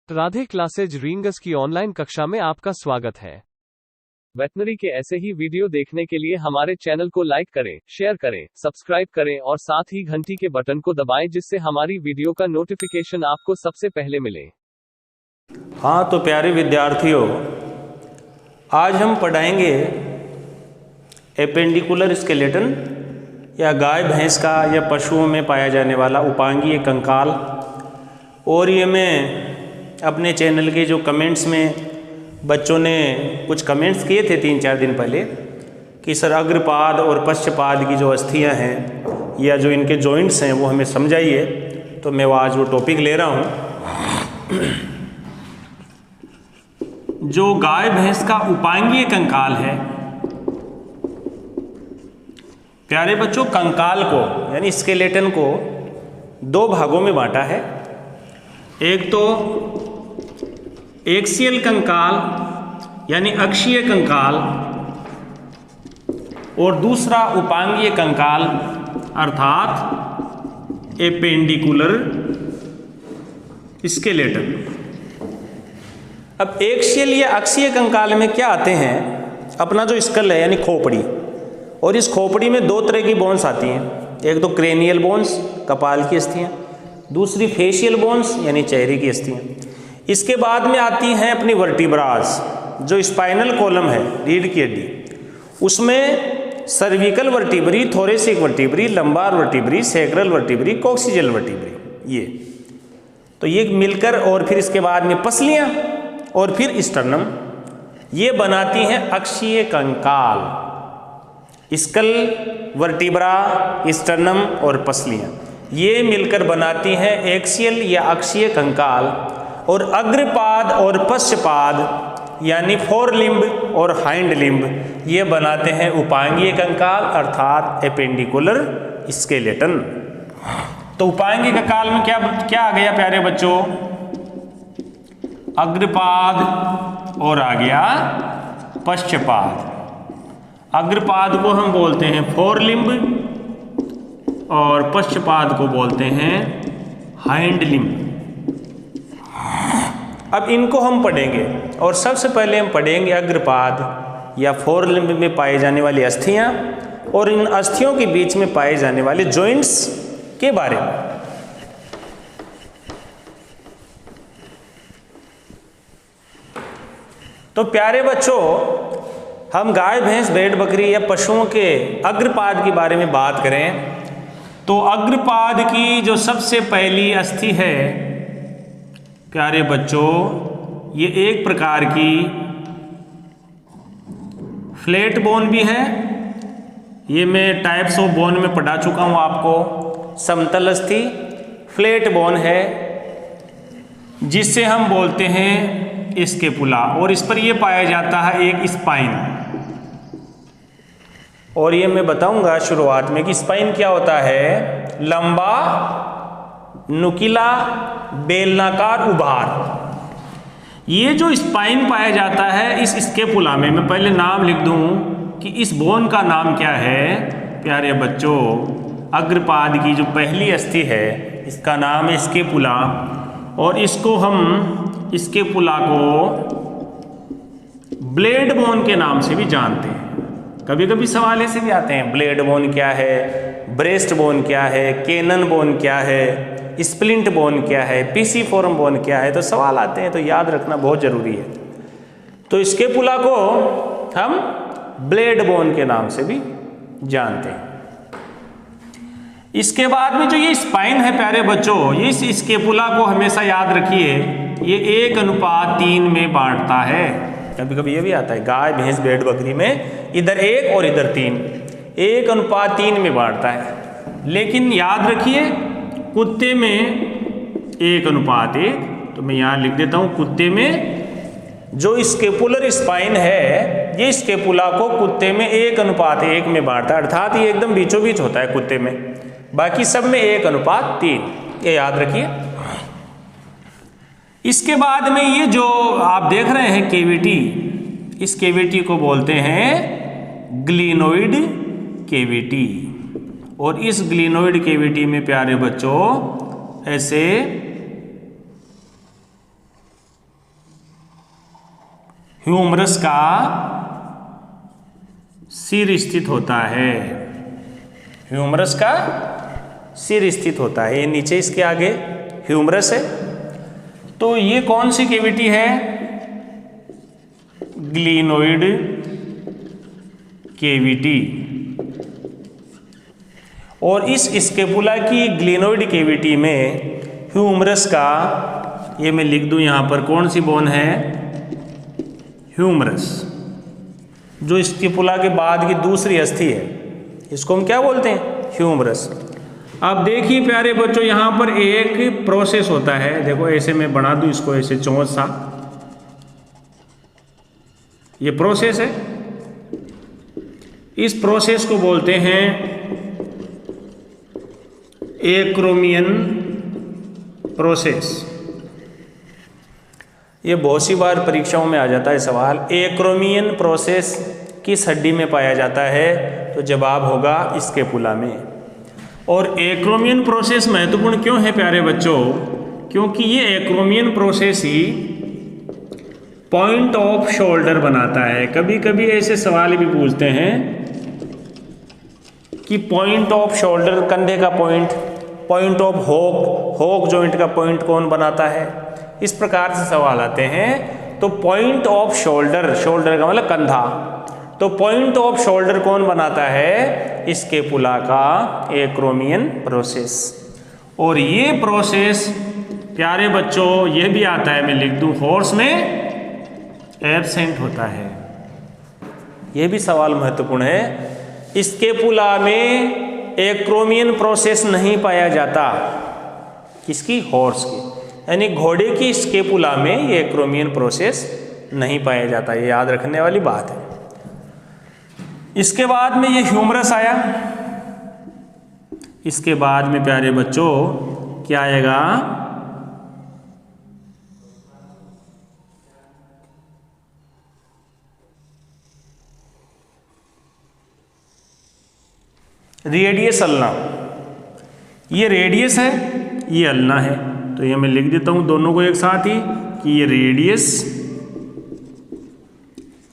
Radhe classes rings की online कक्षा में आपका स्वागत है। वेटनरी के ऐसे ही वीडियो देखने के लिए हमारे चैनल को लाइक करें, शेयर करें, सब्सक्राइब करें और साथ ही घंटी के बटन को दबाएं जिससे हमारी वीडियो का नोटिफिकेशन आपको सबसे पहले मिले। हाँ तो प्यारे विद्यार्थियों, आज हम पढ़ाएंगे एपेंडिकुलर स्केलेटन या गाय भैंस का या पशुओं में पाया जाने वाला उपांगीय कंकाल। और ये मैं अपने चैनल के जो कमेंट्स में बच्चों ने कुछ कमेंट्स किए थे 3-4 दिन पहले कि सर अग्रपाद और पश्चपाद की जो अस्थियां हैं या जो इनके जॉइंट्स हैं वो हमें समझाइए, तो मैं आज वो टॉपिक ले रहा हूँ। जो गाय भैंस का उपांगीय कंकाल है प्यारे बच्चों, कंकाल को यानी स्केलेटन को दो भागों में बांटा है। एक तो एक्सियल कंकाल यानी अक्षीय कंकाल और दूसरा उपांगीय कंकाल अर्थात एपेंडिकुलर स्केलेटन। अब एक्सियल या अक्षीय कंकाल में क्या आते हैं, अपना जो स्कल है यानी खोपड़ी, और इस खोपड़ी में दो तरह की बोन्स आती हैं। एक तो क्रेनियल बोन्स कपाल की अस्थियां, दूसरी फेशियल बोन्स यानी चेहरे की अस्थियां। इसके बाद में आती हैं अपनी वर्टिब्रास, जो स्पाइनल कॉलम है रीढ़ की हड्डी, उसमें cervical vertebrae, thoracic vertebrae, lumbar vertebrae, sacral vertebrae, coccygeal vertebrae, ये मिलकर और फिर इसके बाद में पसलियां और फिर स्टर्नम, ये बनाती हैं अक्षीय कंकाल। स्कल, वर्टिब्रा, स्टर्नम और पसलियां ये मिलकर बनाती हैं एक्सियल या अक्षीय कंकाल। और अग्रपाद और पश्चपाद यानी फोर लिम्ब और हाइंड लिम्ब ये बनाते हैं उपांगीय कंकाल अर्थात एपेंडिकुलर स्केलेटन। तो उपांगीय कंकाल में क्या आ गया प्यारे बच्चों, अग्रपाद और आ गया पश्चपाद। अग्रपाद को हम बोलते हैं फोर लिम्ब और पश्चपाद को बोलते हैं हाइंड लिम्ब। अब इनको हम पढ़ेंगे और सबसे पहले हम पढ़ेंगे अग्रपाद या फोर लिम्ब में पाई जाने वाली अस्थियां और इन अस्थियों के बीच में पाए जाने वाले जॉइंट्स के बारे में। तो प्यारे बच्चों, हम गाय भैंस भेड़ बकरी या पशुओं के अग्रपाद के बारे में बात करें तो अग्रपाद की जो सबसे पहली अस्थि है प्यारे बच्चों, ये एक प्रकार की फ्लैट बोन भी है। ये मैं टाइप्स ऑफ बोन में पढ़ा चुका हूँ आपको। समतल अस्थि फ्लैट बोन है जिससे हम बोलते हैं स्केपुला, और इस पर ये पाया जाता है एक स्पाइन। और ये मैं बताऊंगा शुरुआत में कि स्पाइन क्या होता है, लंबा नुकीला बेलनाकार उभार। ये जो स्पाइन पाया जाता है इस स्केपुला में, मैं पहले नाम लिख दूं कि इस बोन का नाम क्या है प्यारे बच्चों। अग्रपाद की जो पहली अस्थि है इसका नाम है स्केपुला, और इसको हम स्केपुला को ब्लेड बोन के नाम से भी जानते हैं। कभी कभी सवाल ऐसे भी आते हैं, ब्लेड बोन क्या है, ब्रेस्ट बोन क्या है, केनन बोन क्या है, स्प्लिंट बोन क्या है, पीसीफोरम बोन क्या है, तो सवाल आते हैं, तो याद रखना बहुत जरूरी है। तो स्केपुला को हम ब्लेड बोन के नाम से भी जानते हैं। इसके बाद में जो ये स्पाइन है प्यारे बच्चों, ये इस स्केपुला को हमेशा याद रखिए, ये 1:3 में बांटता है। कभी कभी ये भी आता है गाय भैंस भेड़ बकरी में इधर 1 और इधर 3, 1:3 में बांटता है। लेकिन याद रखिए कुत्ते में 1:1, तो मैं यहाँ लिख देता हूँ, कुत्ते में जो स्केपुलर स्पाइन है ये स्केपुला को कुत्ते में 1:1 में बांटता है, अर्थात ये एकदम बीचों बीच होता है कुत्ते में, बाकी सब में 1:3, ये याद रखिए। इसके बाद में ये जो आप देख रहे हैं केविटी, इस केविटी को बोलते हैं ग्लिनोइड केविटी। और इस ग्लिनोइड केविटी में प्यारे बच्चों ऐसे ह्यूमरस का सिर स्थित होता है। ह्यूमरस का सिर स्थित होता है, ये नीचे इसके आगे ह्यूमरस है। तो ये कौन सी कैविटी है? Glenoid cavity. और इस स्केपुला की ग्लिनोइड कैविटी में ह्यूमरस का, ये मैं लिख दूं यहां पर, कौन सी बोन है? ह्यूमरस। जो स्केपुला के बाद की दूसरी अस्थि है, इसको हम क्या बोलते हैं? ह्यूमरस। अब देखिए प्यारे बच्चों, यहां पर एक प्रोसेस होता है। देखो ऐसे मैं बना दूं इसको, ऐसे चौंच सा, ये प्रोसेस है। इस प्रोसेस को बोलते हैं एक्रोमियन प्रोसेस। ये बहुत सी बार परीक्षाओं में आ जाता है सवाल, एक्रोमियन प्रोसेस किस हड्डी में पाया जाता है? तो जवाब होगा स्केपुला में। और एक्रोमियन प्रोसेस महत्वपूर्ण क्यों है प्यारे बच्चों? क्योंकि ये acromion process he point of shoulder बनाता है। कभी कभी ऐसे सवाल भी पूछते हैं कि पॉइंट ऑफ शोल्डर, कंधे का पॉइंट, पॉइंट ऑफ होक जॉइंट का पॉइंट कौन बनाता है? इस प्रकार से सवाल आते हैं। तो पॉइंट ऑफ शोल्डर, शोल्डर का मतलब कंधा, तो पॉइंट ऑफ शोल्डर कौन बनाता है? स्केपुला का एक्रोमियन प्रोसेस। और ये प्रोसेस प्यारे बच्चों, ये भी आता है, मैं लिख दूं, हॉर्स में एब्सेंट होता है। ये भी सवाल महत्वपूर्ण है। स्केपुला में एक्रोमियन प्रोसेस नहीं पाया जाता। किसकी? हॉर्स की, यानी घोड़े की स्केपुला में ये एक्रोमियन प्रोसेस नहीं पाया जाता। ये याद रखने वाली बात है। इसके बाद में ये ह्यूमरस आया। इसके बाद में प्यारे बच्चों क्या आएगा? Radius ulna. ये रेडियस है, ये अल्ना है। तो ये मैं लिख देता हूं दोनों को एक साथ ही कि ये रेडियस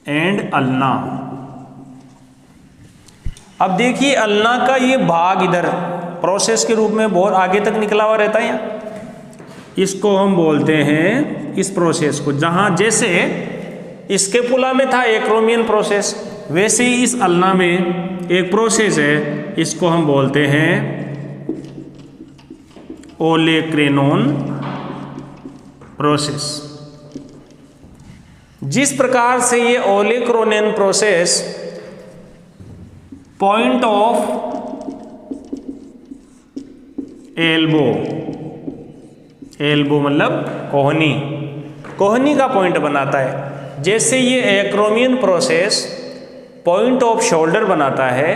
एंड अल्ना। अब देखिए अल्ना का ये भाग इधर प्रोसेस के रूप में बहुत आगे तक निकला हुआ रहता है यहाँ। इसको हम बोलते हैं, इस प्रोसेस को, जहां जैसे स्केपुला में था एक्रोमियन प्रोसेस, वैसे ही इस अल्ना में एक प्रोसेस है, इसको हम बोलते हैं ओलेक्रेनोन प्रोसेस। जिस प्रकार से ये olecranon process point of elbow, elbow मतलब कोहनी, कोहनी का पॉइंट बनाता है, जैसे ये acromion process point of shoulder बनाता है,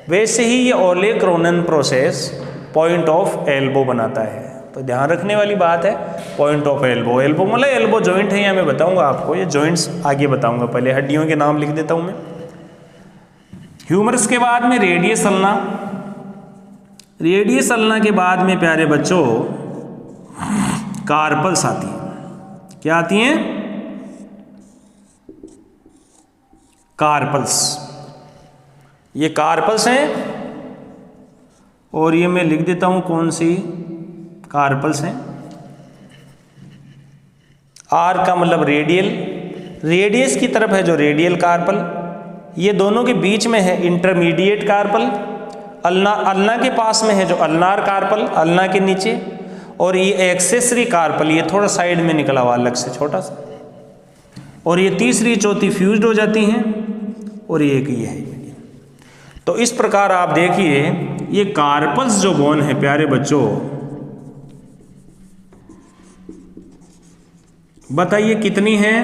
वैसे ही ये olecranon process point of elbow बनाता है। तो ध्यान रखने वाली बात है, पॉइंट ऑफ एल्बो। एल्बो मतलब एल्बो जॉइंट है, या मैं बताऊंगा आपको, ये जॉइंट्स आगे बताऊंगा, पहले हड्डियों के नाम लिख देता हूं मैं। ह्यूमरस के बाद में रेडियस अल्ना। रेडियस अल्ना के बाद में प्यारे बच्चों कार्पल्स आती हैं। क्या आती हैं? कार्पल्स। ये कार्पल्स हैं, और ये मैं लिख देता हूं कौन सी कार्पल्स हैं। आर का मतलब रेडियल, रेडियस की तरफ है जो रेडियल कार्पल, ये दोनों के बीच में है इंटरमीडिएट कार्पल। अल्ना के पास में है जो अल्नार कार्पल, अल्ना के नीचे, और ये एक्सेसरी कार्पल, ये थोड़ा साइड में निकला हुआ अलग से छोटा सा, और ये तीसरी चौथी फ्यूज्ड हो जाती हैं, और ये एक ये है। तो इस प्रकार आप देखिए ये कार्पल्स जो बोन है प्यारे बच्चों, बताइए कितनी है?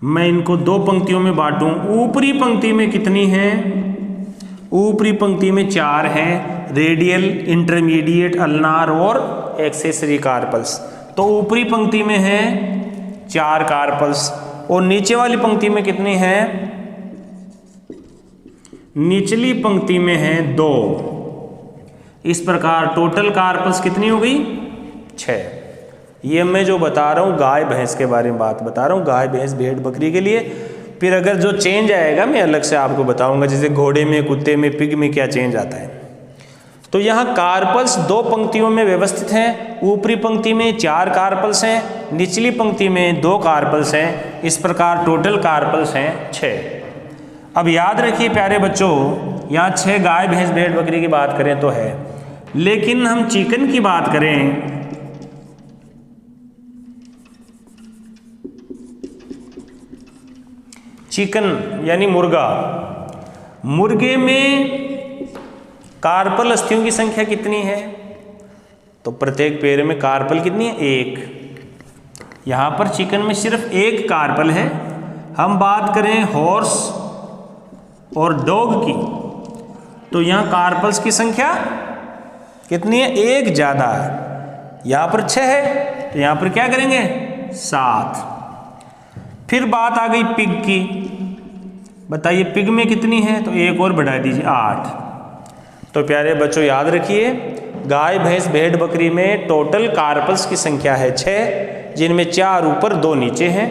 मैं इनको दो पंक्तियों में बांटूं। ऊपरी पंक्ति में कितनी है? ऊपरी पंक्ति में 4 हैं, रेडियल, इंटरमीडिएट, अल्नार और एक्सेसरी कार्पल्स। तो ऊपरी पंक्ति में है 4 कार्पल्स, और नीचे वाली पंक्ति में कितनी है? निचली पंक्ति में है 2। इस प्रकार टोटल कार्पल्स कितनी हो गई? 6। ये मैं जो बता रहा हूँ गाय भैंस के बारे में बात बता रहा हूँ, गाय भैंस भेड़ बकरी के लिए। फिर अगर जो चेंज आएगा मैं अलग से आपको बताऊंगा, जैसे घोड़े में, कुत्ते में, पिग में क्या चेंज आता है। तो यहाँ कार्पल्स 2 पंक्तियों में व्यवस्थित हैं। ऊपरी पंक्ति में 4 कार्पल्स हैं, निचली पंक्ति में 2 कार्पल्स हैं। इस प्रकार टोटल कार्पल्स हैं 6। अब याद रखिए प्यारे बच्चों, यहाँ 6 गाय भैंस भेड़ बकरी की बात करें तो है, लेकिन हम चिकन की बात करें चिकन यानी मुर्गा, मुर्गे में कार्पल अस्थियों की संख्या कितनी है? तो प्रत्येक पैर में कार्पल कितनी है? 1। यहां पर चिकन में सिर्फ 1 कार्पल है। हम बात करें हॉर्स और डॉग की, तो यहां कार्पल्स की संख्या कितनी है? 1 ज्यादा है। यहां पर 6 है, तो यहां पर क्या करेंगे? 7। फिर बात आ गई पिग की, बताइए पिग में कितनी है? तो 1 और बढ़ा दीजिए, 8। तो प्यारे बच्चों याद रखिए, गाय भैंस भेड़ बकरी में टोटल कार्पल्स की संख्या है 6, जिनमें 4 ऊपर 2 नीचे हैं।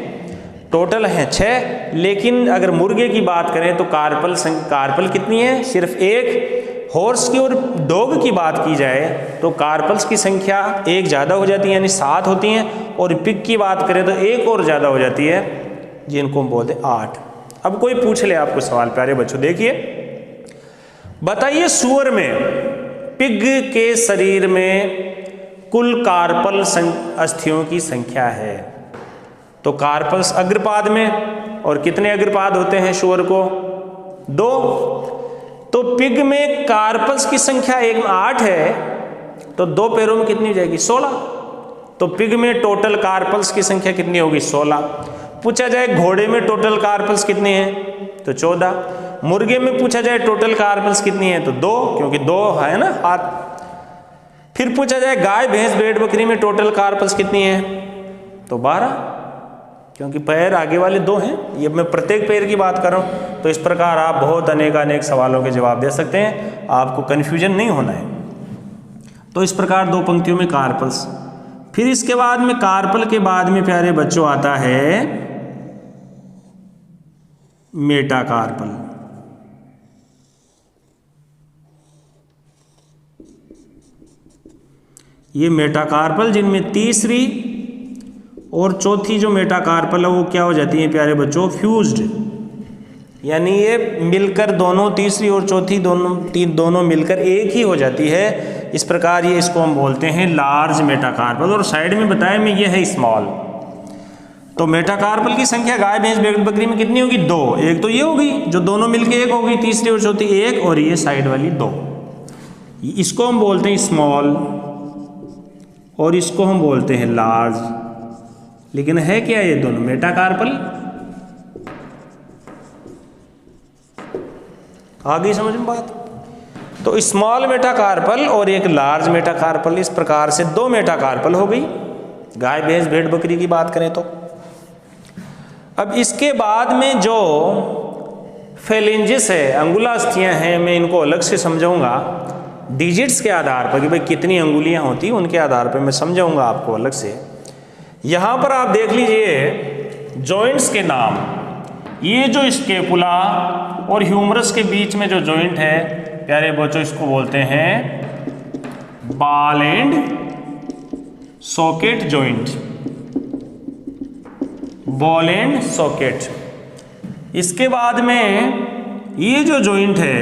टोटल हैं 6, लेकिन अगर मुर्गे की बात करें तो कार्पल कितनी है? सिर्फ 1। हॉर्स की और डॉग की बात की जाए तो कार्पल्स की संख्या 1 ज़्यादा हो जाती है, यानी 7 होती हैं। और पिग की बात करें तो 1 और ज़्यादा हो जाती है, जिनको हम बोलते हैं 8। अब कोई पूछ ले आपको सवाल, प्यारे बच्चों देखिए, बताइए सुअर में, पिग के शरीर में कुल कार्पल अस्थियों की संख्या है। तो कार्पल्स अग्रपाद में, और कितने अग्रपाद होते हैं सुअर को? 2। तो पिग में कार्पल्स की संख्या 8 है, तो 2 पैरों में कितनी हो जाएगी? 16। तो पिग में टोटल कार्पल्स की संख्या कितनी होगी? 16। पूछा जाए घोड़े में टोटल कार्पल्स कितने हैं? तो 14। मुर्गे में पूछा जाए टोटल कार्पल्स कितनी है? तो 2, क्योंकि 2 है ना हाथ। फिर पूछा जाए गाय भैंस भेड़ बकरी में टोटल कार्पल्स कितनी है? तो 12, क्योंकि पैर आगे वाले 2 हैं। ये मैं प्रत्येक पैर की बात कर रहा हूँ। तो इस प्रकार आप बहुत अनेक सवालों के जवाब दे सकते हैं, आपको कन्फ्यूजन नहीं होना है। तो इस प्रकार 2 पंक्तियों में कार्पल्स। फिर इसके बाद में कार्पल के बाद में प्यारे बच्चों आता है मेटाकार्पल। ये मेटाकार्पल, जिनमें तीसरी और चौथी जो मेटाकार्पल है वो क्या हो जाती है प्यारे बच्चों? फ्यूज्ड, यानी ये मिलकर दोनों, तीसरी और चौथी दोनों मिलकर एक ही हो जाती है। इस प्रकार ये इसको हम बोलते हैं लार्ज मेटाकार्पल। और साइड में बताया मैं ये है स्मॉल। तो मेटाकार्पल की संख्या गाय भैंस भेड़ बकरी में कितनी होगी? 2। एक तो ये होगी जो दोनों मिलकर 1 होगी, तीसरी और चौथी 1, और ये साइड वाली 2। इसको हम बोलते हैं स्मॉल और इसको हम बोलते हैं लार्ज। लेकिन है क्या ये दोनों? मेटाकार्पल। आ गई समझ में बात? तो स्मॉल मेटाकार्पल और एक लार्ज मेटाकार्पल, इस प्रकार से 2 मेटाकार्पल हो गई गाय भैंस भेड़ बकरी की बात करें तो। अब इसके बाद में जो फेलिंजिस है, अंगुलास्थियां हैं, मैं इनको अलग से समझाऊंगा डिजिट्स के आधार पर कि भाई कितनी अंगुलियां होती, उनके आधार पर मैं समझाऊंगा आपको अलग से। यहां पर आप देख लीजिए जॉइंट्स के नाम। ये जो स्केपुला और ह्यूमरस के बीच में जो जॉइंट है प्यारे बच्चों, इसको बोलते हैं ball and socket joint. Ball and socket. इसके बाद में ये जो जॉइंट है,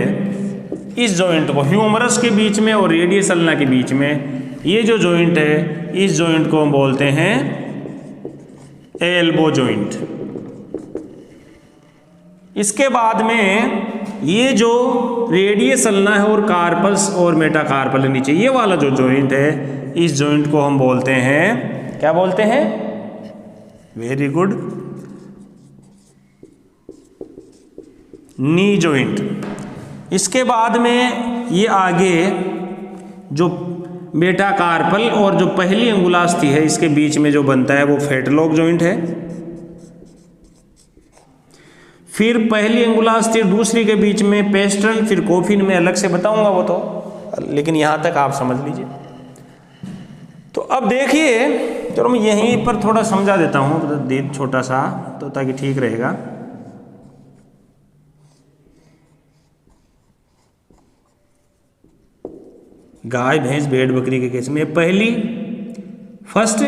इस जॉइंट को ह्यूमरस के बीच में और रेडियस अल्ना के बीच में ये जो जॉइंट है, इस जॉइंट को हम बोलते हैं एल्बो जॉइंट। इसके बाद में ये जो रेडियस अल्ना है और कार्पल्स और मेटाकार्पल नीचे, ये वाला जो जॉइंट है, इस जॉइंट को हम बोलते हैं, क्या बोलते हैं? Very good, knee joint. इसके बाद में ये आगे जो मेटाकार्पल और जो पहली अंगुलास्थि है इसके बीच में जो बनता है वो फेटलॉक जॉइंट है। फिर पहली अंगुलास्थि और दूसरी के बीच में पेस्ट्रल, फिर कोफिन में अलग से बताऊंगा वो तो, लेकिन यहां तक आप समझ लीजिए। तो अब देखिए, चलो मैं यहीं पर थोड़ा समझा देता हूँ छोटा सा, तो ताकि ठीक रहेगा। गाय भैंस भेड़ बकरी के केस में पहली फर्स्ट,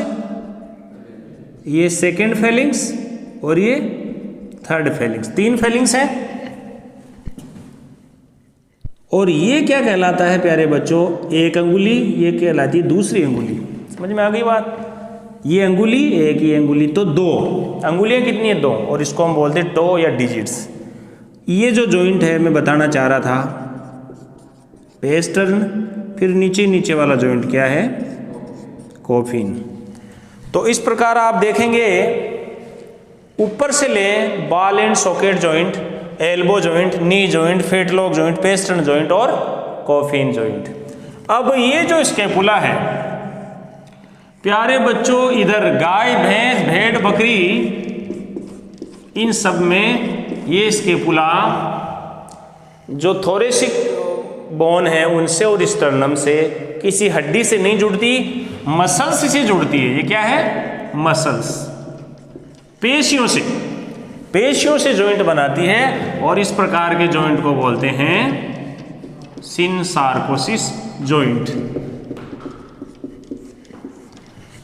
ये सेकंड फेलिंग्स और ये थर्ड फेलिंग्स, 3 फेलिंग्स हैं। और ये क्या कहलाता है प्यारे बच्चों, एक अंगुली, ये कहलाती है दूसरी अंगुली। समझ में आ गई बात? ये अंगुली एक, ये अंगुली, तो 2 अंगुलियां कितनी है? 2, और इसको हम बोलते हैं टो या डिजिट्स। ये जो जॉइंट है मैं बताना चाह रहा था, पेस्टर्न, फिर नीचे नीचे वाला जॉइंट क्या है? कॉफिन। तो इस प्रकार आप देखेंगे, ऊपर से लें ball and socket joint, elbow joint, knee joint, fetlock joint, pastern joint और कॉफिन जॉइंट। अब ये जो स्कैपुला है प्यारे बच्चों, इधर गाय भैंस भेड़ बकरी, इन सब में ये स्कैपुला जो थोरेसिक बोन है उनसे और स्टर्नम से किसी हड्डी से नहीं जुड़ती, मसल्स से जुड़ती है। ये क्या है? मसल्स, पेशियों से, पेशियों से जॉइंट बनाती है, और इस प्रकार के जॉइंट को बोलते हैं सिनसार्कोसिस जॉइंट।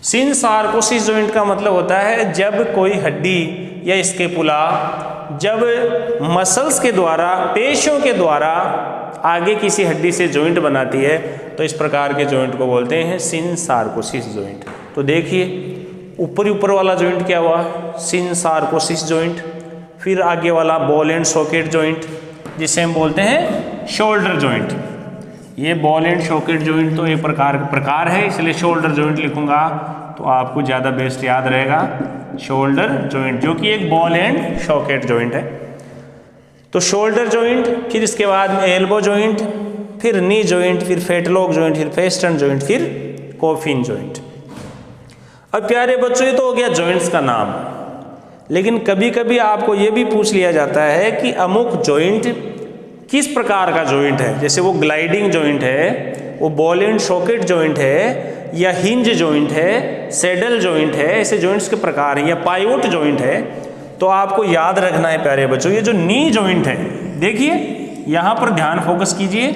सिनसार्कोसिस जॉइंट का मतलब होता है जब कोई हड्डी या स्कैपुला जब मसल्स के द्वारा, पेशियों के द्वारा आगे किसी हड्डी से जॉइंट बनाती है, तो इस प्रकार के जॉइंट को बोलते हैं सिनसार्कोसिस जॉइंट। तो देखिए, ऊपर वाला जॉइंट क्या हुआ? सिनसार्कोसिस जॉइंट। फिर आगे वाला बॉल एंड सॉकेट जॉइंट, जिसे हम बोलते हैं शोल्डर जॉइंट। ये बॉल एंड सॉकेट जॉइंट तो एक प्रकार है, इसलिए शोल्डर जॉइंट लिखूंगा तो आपको ज़्यादा बेस्ट याद रहेगा, शोल्डर जॉइंट, जो कि एक बॉल एंड सॉकेट जॉइंट है। तो शोल्डर जॉइंट, फिर इसके बाद में एल्बो जॉइंट, फिर नी जॉइंट, फिर फेटलॉक जॉइंट, फिर पेस्टर्न जॉइंट, फिर कॉफिन जॉइंट। अब प्यारे बच्चों, ये तो हो गया जॉइंट्स का नाम, लेकिन कभी कभी आपको ये भी पूछ लिया जाता है कि अमुक जॉइंट किस प्रकार का जॉइंट है। जैसे वो ग्लाइडिंग जॉइंट है, वो बॉल एंड सॉकेट जॉइंट है, या हिंज जॉइंट है, सैडल जॉइंट है, ऐसे जॉइंट्स के प्रकार हैं, या पाइवोट जॉइंट है। तो आपको याद रखना है प्यारे बच्चों, ये जो नी जॉइंट है, देखिए यहाँ पर ध्यान फोकस कीजिए,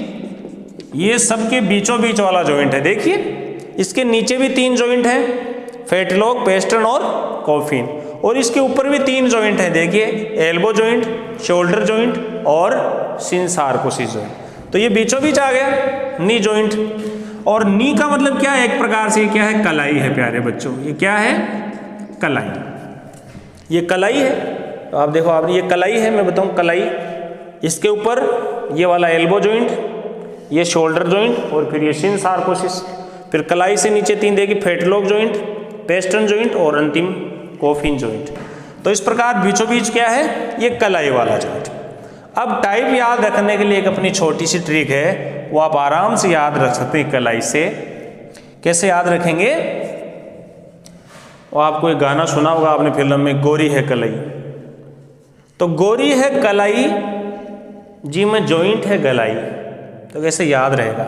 ये सबके बीचों बीच वाला जॉइंट है। देखिए इसके नीचे भी 3 जॉइंट है, फेटलॉक, पेस्टर्न और कॉफिन, और इसके ऊपर भी 3 जॉइंट है। देखिए एल्बो जॉइंट, शोल्डर जॉइंट और सिनसार्कोसिस जॉइंट। तो ये बीचों बीच आ गया नी जॉइंट। और नी का मतलब क्या है? एक प्रकार से क्या है? कलाई है प्यारे बच्चों। ये क्या है? कलाई। ये कलाई है। तो आप देखो, आपने ये कलाई है, मैं बताऊं कलाई। इसके ऊपर ये वाला एल्बो जॉइंट, ये शोल्डर जॉइंट, और फिर ये सिनसार्कोसिस। फिर कलाई से नीचे 3 देखिए, फेटलॉक जॉइंट, पेस्टर्न जॉइंट और अंतिम कॉफिन जॉइंट। तो इस प्रकार बीचों बीच क्या है? ये कलाई वाला जॉइंट। अब टाइप याद रखने के लिए एक अपनी छोटी सी ट्रिक है, वो आप आराम से याद रख सकते हैं कलाई से। कैसे याद रखेंगे? और आपको एक गाना सुना होगा आपने फिल्म में, गोरी है कलाई। तो गोरी है कलाई जी में जॉइंट है गलाई। तो कैसे याद रहेगा?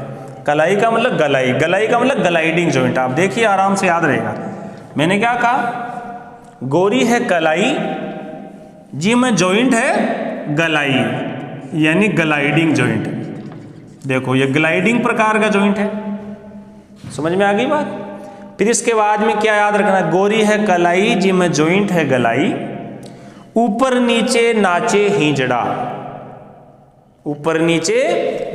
कलाई का मतलब गलाई, गलाई का मतलब ग्लाइडिंग जॉइंट। आप देखिए आराम से याद रहेगा। मैंने क्या कहा? गोरी है कलाई जी में जॉइंट है गलाई, यानी ग्लाइडिंग जॉइंट। देखो ये ग्लाइडिंग प्रकार का जॉइंट है। समझ में आ गई बात? फिर इसके बाद में क्या याद रखना? गोरी है कलाई जी में जॉइंट है गलाई, ऊपर नीचे नाचे हिंजड़ा। ऊपर नीचे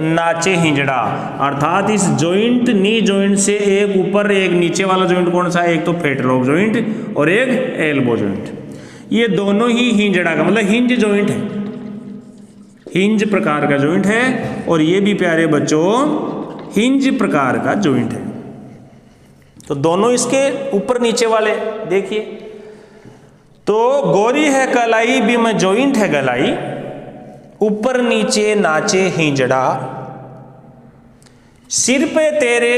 नाचे हिंजड़ा, अर्थात इस जॉइंट नी जॉइंट से एक ऊपर एक नीचे वाला जॉइंट कौन सा है? एक तो फेटलॉक जॉइंट और एक एल्बो जॉइंट। ये दोनों ही हिंजड़ा का मतलब हिंज जॉइंट है, हिंज प्रकार का जॉइंट है। और ये भी प्यारे बच्चों हिंज प्रकार का जॉइंट है। तो दोनों इसके ऊपर नीचे वाले देखिए। तो गोरी है कलाई भी में जॉइंट है गलाई, ऊपर नीचे नाचे हिंजड़ा, सिर पे तेरे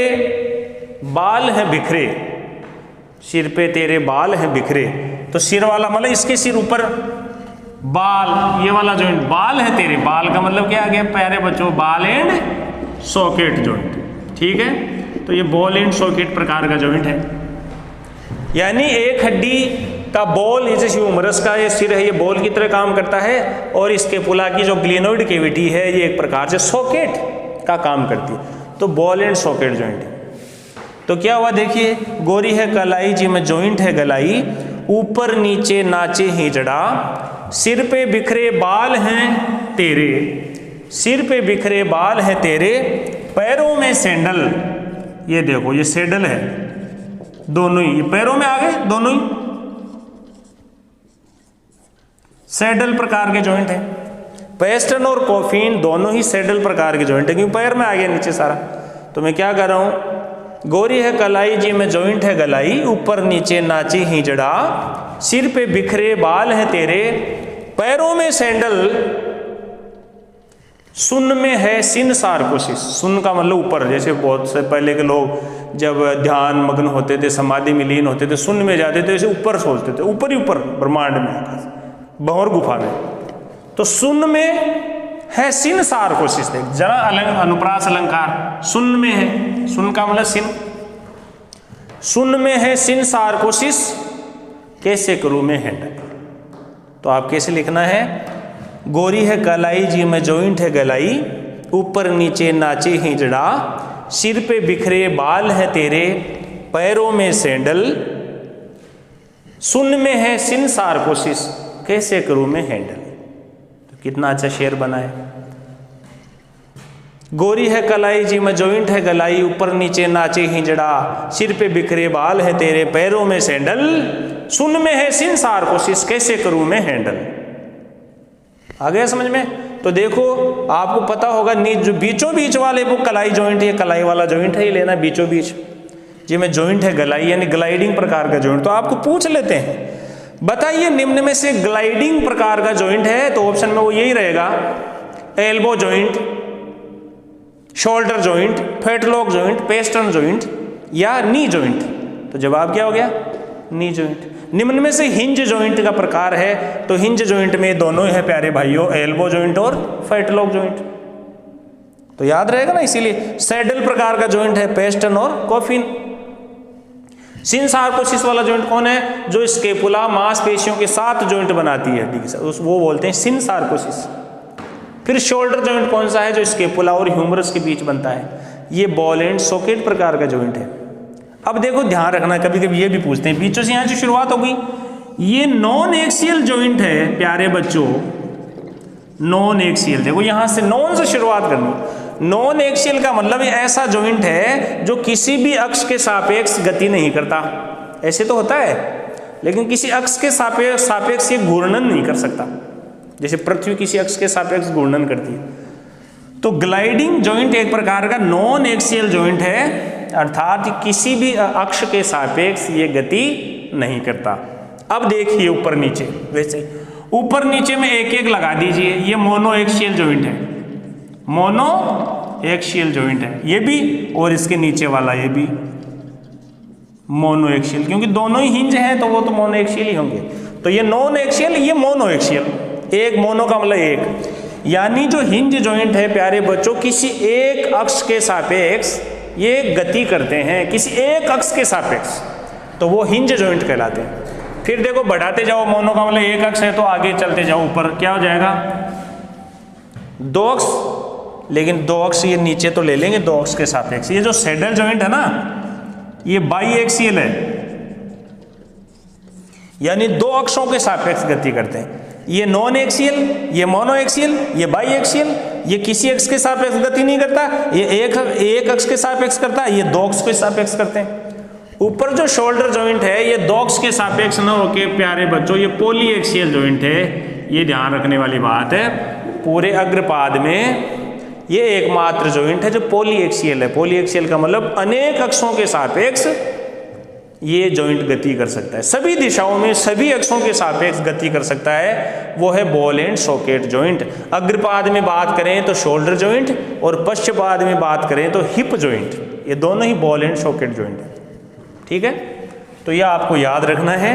बाल हैं बिखरे। सिर पे तेरे बाल हैं बिखरे। तो सिर वाला मतलब इसके सिर ऊपर बाल, ये वाला जॉइंट बाल है तेरे। बाल का मतलब क्या आ गया प्यारे बच्चों? बाल एंड सॉकेट जॉइंट। ठीक है, तो ये बॉल एंड सॉकेट प्रकार का जॉइंट है। यानी एक हड्डी का बॉल, जैसे ह्यूमरस का ये सिर है, ये बॉल की तरह काम करता है, और इसके पुला की जो ग्लिनोइड कैविटी है ये एक प्रकार से सॉकेट का काम करती है। तो बॉल एंड सॉकेट जॉइंट। तो क्या हुआ देखिए, गोरी है कलाई जी में जॉइंट है गलाई, ऊपर नीचे नाचे हिजड़ा, सिर पे बिखरे बाल हैं तेरे, सिर पे बिखरे बाल हैं तेरे, पैरों में सैंडल। ये देखो ये सैंडल है, दोनों ही पैरों में आ गए, दोनों ही सैडल प्रकार के जॉइंट है। पेस्टन और कॉफिन दोनों ही सैडल प्रकार के जॉइंट है, क्योंकि पैर में आ गया नीचे सारा। तो मैं क्या कर रहा हूं, गोरी है कलाई जी में जॉइंट है गलाई, ऊपर नीचे नाची हिजड़ा, सिर पे बिखरे बाल है तेरे, पैरों में सैंडल, सुन में है सिन सार्कोसिस। सुन का मतलब ऊपर, जैसे बहुत से पहले के लोग जब ध्यान मग्न होते थे, समाधि में लीन होते थे, सुन में जाते थे, ऐसे ऊपर सोचते थे, ऊपर ही ऊपर ब्रह्मांड में, भंवर गुफा में। तो सुन में है सिन सार्कोसिस। देख जरा अनुप्रास अलंकार, सुन में है, सुन का मतलब सिन, सुन में है सिन सार्कोसिस, कैसे करूं मैं हैंडल। तो आप कैसे लिखना है, गोरी है कलाई जी में जॉइंट है गलाई, ऊपर नीचे नाचे हिजड़ा, सिर पे बिखरे बाल है तेरे, पैरों में सैंडल, सुन में है सिन सार्कोसिस, कैसे करूं मैं हैंडल। तो कितना अच्छा शेर बना है। गोरी है कलाई जी में जॉइंट है गलाई, ऊपर नीचे नाचे हिजड़ा, सिर पे बिखरे बाल है तेरे, पैरों में सैंडल, सुन में है सिन सार्कोसिस, कैसे करूं मैं हैंडल। आ गया समझ में। तो देखो आपको पता होगा, जो बीचों बीच वाले वो कलाई जॉइंट, ये कलाई वाला जॉइंट है, ये लेना बीचों बीच, जिसमें जॉइंट है गलाई, यानी ग्लाइडिंग प्रकार का जॉइंट। तो आपको पूछ लेते हैं, बताइए निम्न में से ग्लाइडिंग प्रकार का जॉइंट है, तो ऑप्शन में वो यही रहेगा, elbow joint, shoulder joint, fetlock joint, pastern joint या नी जॉइंट। तो जवाब क्या हो गया, नी जॉइंट। निम्न में से हिंज जॉइंट का प्रकार है, तो हिंज जॉइंट में दोनों है प्यारे भाइयों, एल्बो जॉइंट और फेटलॉक जॉइंट। तो याद रहेगा ना, इसीलिए सैडल प्रकार का जॉइंट है पेस्टन और कॉफिन। सिन सार्कोसिस वाला जॉइंट कौन है, जो स्केपुला मांसपेशियों के साथ जॉइंट बनाती है, वो बोलते हैं सिन सार्कोसिस। फिर शोल्डर जॉइंट कौन सा है, जो स्केपुला और ह्यूमरस के बीच बनता है, ये बॉल एंड सॉकेट प्रकार का जॉइंट है। अब देखो ध्यान रखना, कभी कभी ये भी पूछते हैं, बीचों से यहाँ से शुरुआत हो गई, ये नॉन एक्सियल जॉइंट है प्यारे बच्चों, नॉन एक्सियल। देखो यहां से नॉन से शुरुआत करनी। नॉन एक्सियल का मतलब ये ऐसा जॉइंट है जो किसी भी अक्ष के सापेक्ष गति नहीं करता। ऐसे तो होता है, लेकिन किसी अक्ष के सापेक्ष ये घूर्णन नहीं कर सकता, जैसे पृथ्वी किसी अक्ष के सापेक्ष घूर्णन करती है। तो ग्लाइडिंग जॉइंट एक प्रकार का नॉन एक्सियल जॉइंट है, अर्थात किसी भी अक्ष के सापेक्ष ये गति नहीं करता। अब देखिए ऊपर नीचे, वैसे ऊपर नीचे में एक एक लगा दीजिए, ये मोनो एक्सियल जॉइंट है, मोनो एक्सियल जॉइंट है ये भी, और इसके नीचे वाला ये भी मोनो एक्सियल, क्योंकि दोनों ही हिंज हैं तो वो तो मोनो एक्सियल ही होंगे। तो ये नॉन एक्सियल, ये मोनो एक्सियल। एक मोनो का मतलब एक, यानी जो हिंज जॉइंट है प्यारे बच्चों, किसी एक अक्ष के सापेक्ष ये गति करते हैं, किसी एक अक्ष के सापेक्ष, तो वो हिंज जॉइंट कहलाते हैं। फिर देखो बढ़ाते जाओ, मोनो का मतलब एक अक्ष है तो आगे चलते जाओ, ऊपर क्या हो जाएगा, दो अक्ष, लेकिन दो अक्ष ये नीचे तो ले लेंगे, दो अक्ष के सापेक्ष। ये जो सैडल जॉइंट है ना, ये बाई एक्सियल है, यानी दो अक्षों के सापेक्ष गति करते हैं। ये नॉन एक्सियल, ये मोनो एक्सियल, ये बाई एक्सियल, ये किसी अक्ष के सापेक्ष गति नहीं करता, ये एक अक्ष के सापेक्ष करता है, ये दो अक्ष के सापेक्ष करते हैं। ऊपर जो शोल्डर जॉइंट है ये दो अक्ष के सापेक्ष न होके प्यारे बच्चों ये पॉली एक्सियल जॉइंट है। ये ध्यान रखने वाली बात है, पूरे अग्रपाद में ये एकमात्र जॉइंट है जो पॉली एक्सियल है। पॉली एक्सियल का मतलब अनेक अक्षों के सापेक्ष ये जॉइंट गति कर सकता है, सभी दिशाओं में सभी अक्षों के सापेक्ष गति कर सकता है, वो है बॉल एंड सॉकेट जॉइंट। अग्रपाद में बात करें तो शोल्डर जॉइंट, और पश्चपाद में बात करें तो हिप जॉइंट, ये दोनों ही बॉल एंड सॉकेट जॉइंट है। ठीक है, तो यह आपको याद रखना है।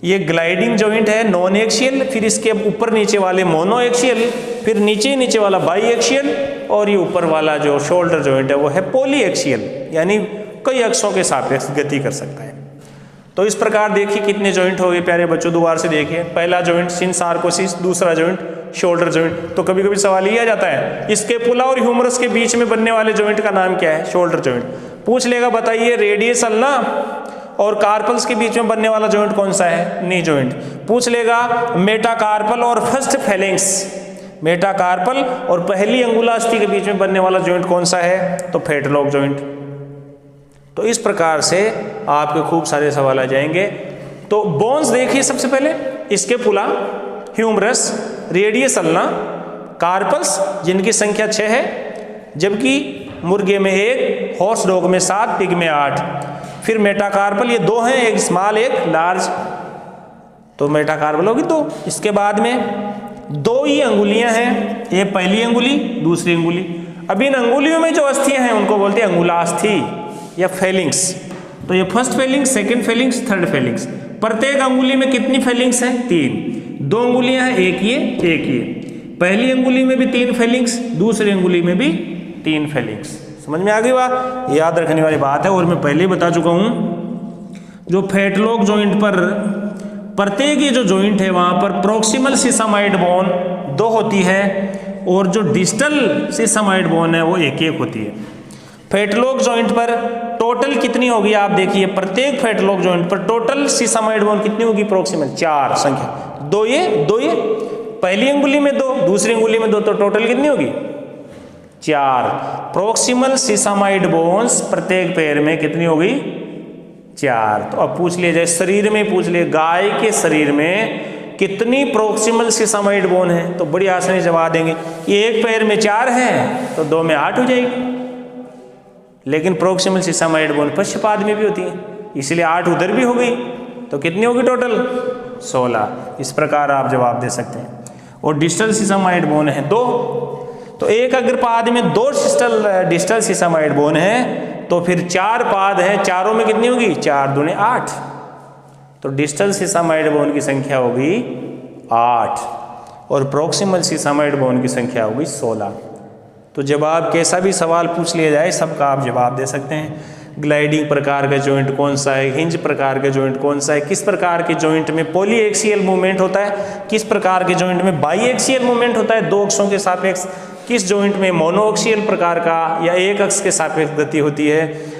ये ग्लाइडिंग जॉइंट है नॉन एक्सियल, फिर इसके ऊपर नीचे वाले मोनो एक्सियल, फिर नीचे वाला बाई एक्सियल, और ये ऊपर वाला जो शोल्डर जॉइंट है वो है पॉली एक्सियल, यानी कई अक्षों के सापेक्ष गति कर सकता है। तो इस प्रकार देखिए कितने जॉइंट हो गए प्यारे बच्चों, दोबारा से देखिए। पहला जॉइंट सिंस आर्कोसिस, दूसरा जॉइंट शोल्डर जॉइंट। तो कभी कभी सवाल ये आ जाता है स्कैपुला और ह्यूमरस के बीच में बनने वाले जॉइंट का नाम क्या है? Shoulder joint. पूछ लेगा बताइए रेडियस अल्ना और कार्पल्स के बीच में बनने वाला जॉइंट कौन सा है? Knee joint. पूछ लेगा मेटाकार्पल और फर्स्ट फेलिंक्स, मेटाकार्पल और पहली अंगुलास्थि के बीच में बनने वाला जॉइंट कौन सा है? तो फेटलॉक जॉइंट। तो इस प्रकार से आपके खूब सारे सवाल आ जाएंगे। तो बोन्स देखिए सबसे पहले scapula, humerus, radius ulna, carpals जिनकी संख्या 6 है, जबकि मुर्गे में 1, हॉर्स डॉग में 7, पिग में 8। फिर मेटाकार्पल ये 2 हैं, एक स्मॉल एक लार्ज, तो मेटाकार्पल होगी 2। इसके बाद में 2 ही अंगुलियां हैं, एक पहली अंगुली दूसरी अंगुली। अब इन अंगुलियों में जो अस्थियां हैं उनको बोलते हैं अंगुलास्थि या फेलिंग्स। तो ये first Fehling's, second Fehling's, third Fehling's. प्रत्येक अंगुली में कितनी फेलिंग्स हैं? 3। 2 अंगुलियां हैं, एक ये। पहली अंगुली में भी 3 फेलिंग्स, दूसरी अंगुली में भी 3 फेलिंग्स। समझ में आ गई बात? याद रखने वाली बात है। और मैं पहले ही बता चुका हूं जो फेटलॉक जॉइंट पर प्रत्येक ये जो जॉइंट है वहां पर प्रोक्सिमल सिसामाइड बोन 2 होती है और जो डिस्टल सिसामाइड बोन है वो 1-1 होती है। फेटलॉक जॉइंट पर टोटल कितनी होगी आप देखिए, प्रत्येक फेटलॉक जॉइंट पर टोटल सिसामाइड बोन कितनी होगी? प्रोक्सिमल 4 संख्या, 2 ये, पहली अंगुली में 2, दूसरी अंगुली में 2, तो टोटल कितनी होगी? 4। प्रोक्सिमल सिसामाइड बोन्स प्रत्येक पैर में कितनी होगी? 4। तो अब पूछ लिया जाए शरीर में, पूछ लिया गाय के शरीर में कितनी प्रोक्सिमल सिसामाइड बोन है? तो बड़ी आसानी जवाब देंगे, एक पैर में 4 है तो 2 में 8 हो जाएगी। लेकिन प्रोक्सिमल सिसामाइड बोन पश्चपाद में भी होती है, इसलिए 8 उधर भी हो गई, तो कितनी होगी टोटल? 16। इस प्रकार आप जवाब दे सकते हैं। और डिस्टल सिसामाइड बोन है 2, तो एक अग्रपाद में 2 डिस्टल सिसामाइड बोन है, तो फिर 4 पाद है, चारों में कितनी होगी? 4 दूने 8। तो डिस्टल सिसामाइड बोन की संख्या होगी 8 और प्रोक्सिमल सिसामाइड बोन की संख्या होगी 16। तो जवाब कैसा भी सवाल पूछ लिया जाए सबका आप जवाब दे सकते हैं। ग्लाइडिंग प्रकार का जॉइंट कौन सा है, हिंज प्रकार का जॉइंट कौन सा है, किस प्रकार के जॉइंट में पॉली एक्सियल मूवमेंट होता है, किस प्रकार के जॉइंट में बाई एक्सियल मूवमेंट होता है 2 अक्षों के सापेक्ष, किस जॉइंट में मोनोअक्सियल प्रकार का या एक अक्ष के सापेक्ष गति होती है,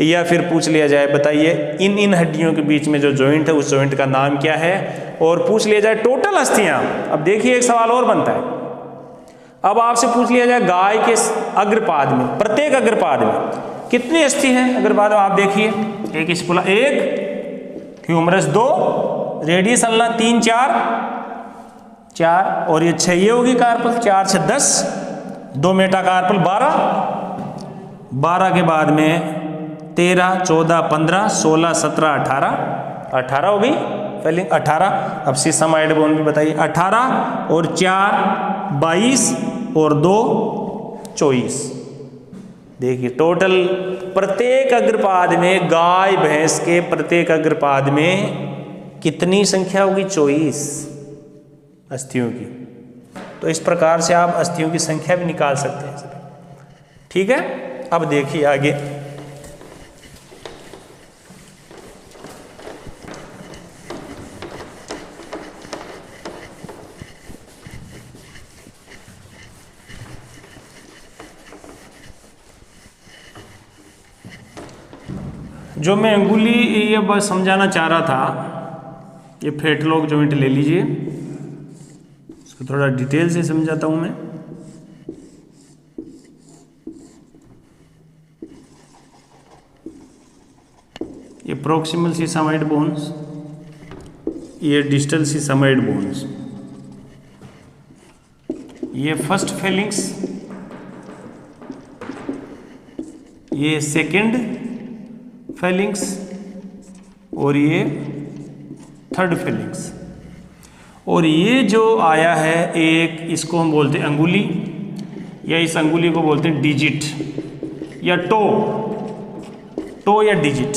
या फिर पूछ लिया जाए बताइए इन हड्डियों के बीच में जो जॉइंट है उस जॉइंट का नाम क्या है, और पूछ लिया जाए टोटल अस्थियां। अब देखिए एक सवाल और बनता है, अब आपसे पूछ लिया जाए गाय के अग्रपाद में, प्रत्येक अग्रपाद में कितनी अस्थि हैं? अग्रपाद में आप देखिए, एक स्पुला 1, ह्यूमरस 2, रेडियस अल्ना 3, 4 और ये 6 ये होगी कार्पल, 4 6 10, 2 मेटाकार्पल 12 के बाद में 13 14 15 16 17 18 हो गई फेलिंग 18। अब सिसामाइड बोन भी बताइए, 18 और 4 22 और 2 24। देखिए टोटल प्रत्येक अग्रपाद में, गाय भैंस के प्रत्येक अग्रपाद में कितनी संख्या होगी? 24 अस्थियों की। तो इस प्रकार से आप अस्थियों की संख्या भी निकाल सकते हैं। ठीक है, अब देखिए आगे। जो मैं अंगुली ये बस समझाना चाह रहा था, ये फेटलॉक जॉइंट ले लीजिए, इसको थोड़ा डिटेल से समझाता हूं मैं। ये प्रोक्सिमल सिसामाइड बोन्स, ये डिस्टल सिसामाइड बोन्स, ये फर्स्ट फेलिंग्स, ये सेकंड फेलिंग्स और ये थर्ड फेलिंग्स। और ये जो आया है एक, इसको हम बोलते हैं अंगुली, या इस अंगुली को बोलते हैं डिजिट या टो या डिजिट।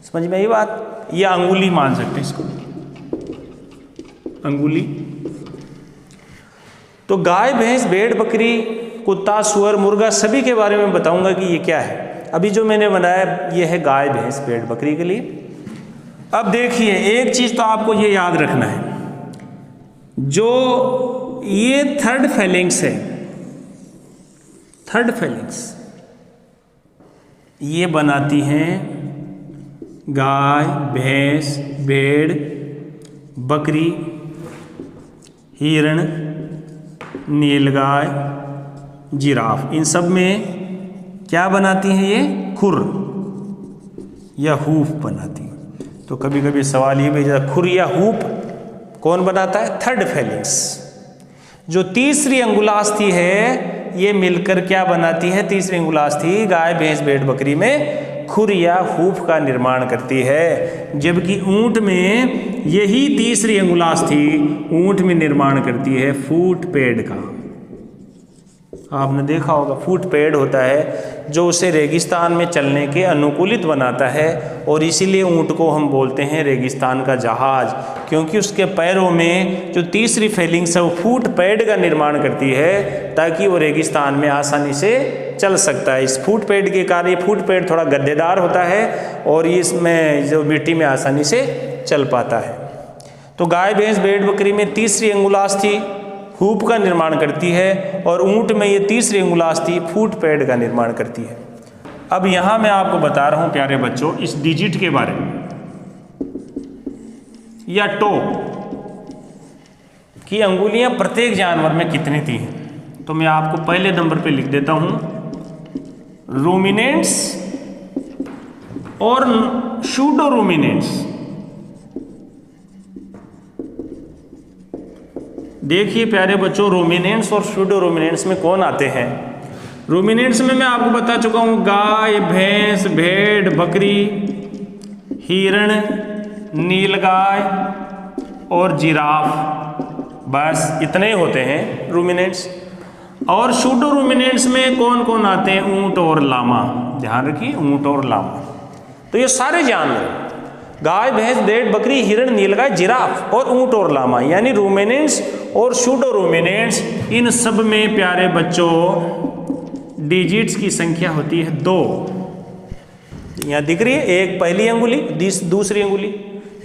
समझ में आई बात? ये अंगुली मान सकते हैं इसको, अंगुली। तो गाय भैंस भेड़ बकरी कुत्ता सुअर मुर्गा सभी के बारे में बताऊंगा कि ये क्या है। अभी जो मैंने बनाया ये है गाय भैंस भेड़ बकरी के लिए। अब देखिए एक चीज़ तो आपको ये याद रखना है, जो ये थर्ड फेलिंग्स है, थर्ड फेलिंग्स ये बनाती हैं गाय भैंस भेड़ बकरी हिरण नीलगाय जिराफ, इन सब में क्या बनाती हैं ये खुर या हूफ बनाती हैं। तो कभी कभी सवाल ये भी जाता खुर या हूफ कौन बनाता है, थर्ड फेलिंग्स। जो तीसरी अंगुलास्थि है ये मिलकर क्या बनाती है, तीसरी अंगुलास्थि गाय भैंस भेड़ बकरी में खुर या हूफ का निर्माण करती है, जबकि ऊंट में यही तीसरी अंगुलास्थि ऊंट में निर्माण करती है फूट पेड़ का। आपने देखा होगा फूट पेड़ होता है जो उसे रेगिस्तान में चलने के अनुकूलित बनाता है, और इसीलिए ऊंट को हम बोलते हैं रेगिस्तान का जहाज, क्योंकि उसके पैरों में जो तीसरी फेलिंग्स है वो फूट पेड़ का निर्माण करती है ताकि वो रेगिस्तान में आसानी से चल सकता है। इस फूट पेड़ के कारण, ये फूट पेड़ थोड़ा गद्देदार होता है और इसमें जो मिट्टी में आसानी से चल पाता है। तो गाय भैंस भेड़ बकरी में तीसरी अंगुलास्थि हूप का निर्माण करती है और ऊंट में ये तीसरी अंगुलास्थि फूट पेड़ का निर्माण करती है। अब यहाँ मैं आपको बता रहा हूँ प्यारे बच्चों इस डिजिट के बारे में, या टो की अंगुलियाँ प्रत्येक जानवर में कितनी थी हैं। तो मैं आपको पहले नंबर पे लिख देता हूँ रूमिनेंट्स और शूडो रूमिनेंट्स। देखिए प्यारे बच्चों रूमिनेंट्स और शूडो रूमिनेंट्स में कौन आते हैं। रूमिनेंट्स में मैं आपको बता चुका हूँ गाय भैंस भेड़ बकरी हिरण नीलगाय और जिराफ, बस इतने होते हैं रूमिनेंट्स। और शूडो रूमिनेंट्स में कौन कौन आते हैं, ऊंट और लामा, ध्यान रखिए ऊंट और लामा। तो ये सारे जानवर गाय भैंस भेड़ बकरी हिरण नीलगाय जिराफ और ऊंट और लामा, यानी रूमिनेंट्स और शूडो रूमिनेंट्स, इन सब में प्यारे बच्चों डिजिट्स की संख्या होती है 2। यहाँ दिख रही है, एक पहली अंगुली दूसरी अंगुली,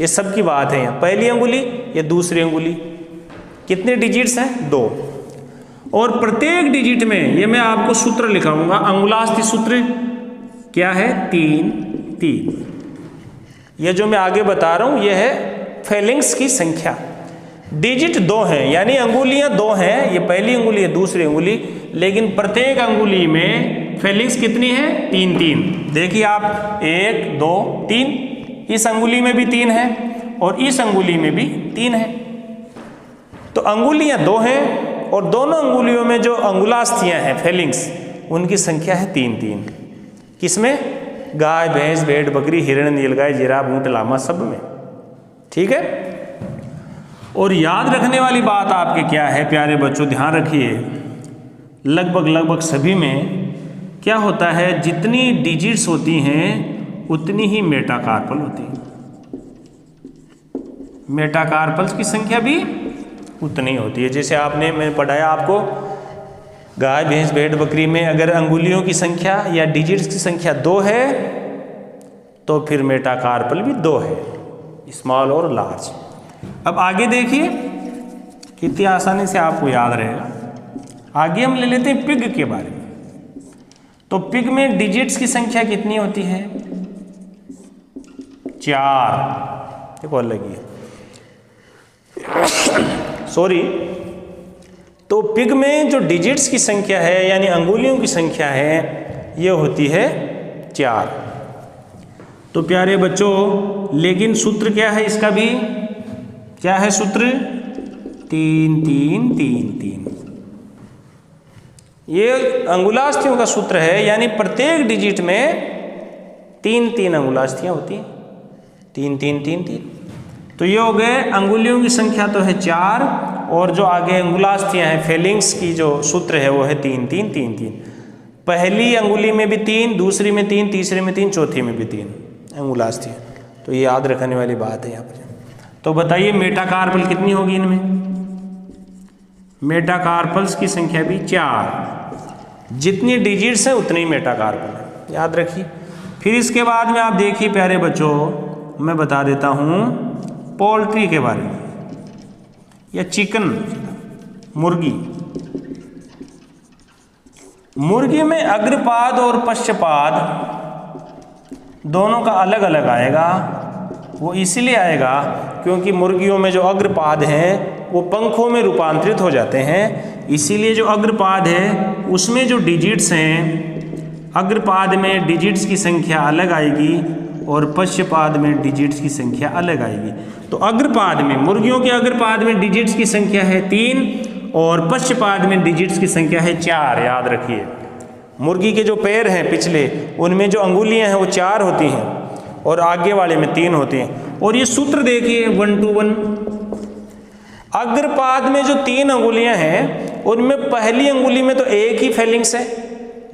ये सब की बात है। यहाँ पहली अंगुली ये दूसरी अंगुली, कितने डिजिट्स हैं 2। और प्रत्येक डिजिट में ये मैं आपको सूत्र लिखाऊंगा, अंगुलास्थि सूत्र क्या है 3 3। ये जो मैं आगे बता रहा हूं ये है फेलिंग्स की संख्या। डिजिट 2 हैं यानी अंगुलियां 2 हैं, ये पहली अंगुली है दूसरी अंगुली, लेकिन प्रत्येक अंगुली में फेलिंग्स कितनी है 3 3। देखिए आप 1 2 3, इस अंगुली में भी 3 है और इस अंगुली में भी 3 है। तो अंगुलियां 2 हैं और दोनों अंगुलियों में जो अंगुलास्थियां हैं फेलिंग्स उनकी संख्या है 3 3। किसमें, गाय भैंस भेड़ बकरी हिरण नीलगाय जिराफ ऊंट लामा सब में, ठीक है। और याद रखने वाली बात आपके क्या है प्यारे बच्चों, ध्यान रखिए, लगभग सभी में क्या होता है, जितनी डिजिट्स होती हैं उतनी ही मेटाकार्पल होती है। मेटाकार्पल्स की संख्या भी उतनी होती है। जैसे मैंने पढ़ाया आपको, गाय भैंस भेड़ बकरी में अगर अंगुलियों की संख्या या डिजिट्स की संख्या 2 है तो फिर मेटाकार्पल भी 2 है, स्मॉल और लार्ज। अब आगे देखिए कितनी आसानी से आपको याद रहेगा। आगे हम ले लेते हैं पिग के बारे में। तो पिग में डिजिट्स की संख्या कितनी होती है 4। देखो अलग ही सॉरी। तो पिग में जो डिजिट्स की संख्या है यानी अंगुलियों की संख्या है ये होती है 4। तो प्यारे बच्चों लेकिन सूत्र क्या है इसका भी, क्या है सूत्र 3 3 3 3। ये अंगुलास्थियों का सूत्र है, यानी प्रत्येक डिजिट में 3 3 अंगुलास्थियां होती हैं, 3 3 3 3। तो ये हो गए अंगुलियों की संख्या तो है 4 और जो आगे अंगुलास्थियां हैं फेलिंग्स की जो सूत्र है वो है 3 3 3 3। पहली अंगुली में भी 3, दूसरी में 3, तीसरे में 3, चौथी में भी 3 अंगुलास्थियां। तो ये याद रखने वाली बात है यहाँ पर। तो बताइए मेटाकार्पल कितनी होगी इनमें, मेटाकार्पल्स की संख्या भी 4। जितनी डिजिट्स हैं उतनी मेटाकार्पल है। याद रखिए। फिर इसके बाद में आप देखिए प्यारे बच्चों, मैं बता देता हूँ पोल्ट्री के बारे में या चिकन, मुर्गी। मुर्गी में अग्रपाद और पश्चपाद दोनों का अलग अलग आएगा। वो इसलिए आएगा क्योंकि मुर्गियों में जो अग्रपाद है वो पंखों में रूपांतरित हो जाते हैं, इसीलिए जो अग्रपाद है उसमें जो डिजिट्स हैं, अग्रपाद में डिजिट्स की संख्या अलग आएगी और पश्चपाद में डिजिट्स की संख्या अलग आएगी। तो अग्रपाद में, मुर्गियों के अग्रपाद में डिजिट्स की संख्या है 3 और पश्चपाद में डिजिट्स की संख्या है 4। याद रखिए, मुर्गी के जो पैर हैं पिछले, उनमें जो अंगुलियां हैं वो 4 होती हैं और आगे वाले में 3 होती हैं। और ये सूत्र देखिए 1 to 1। अग्रपाद में जो 3 अंगुलियां हैं उनमें पहली अंगुली में तो एक ही फेलिंग्स है,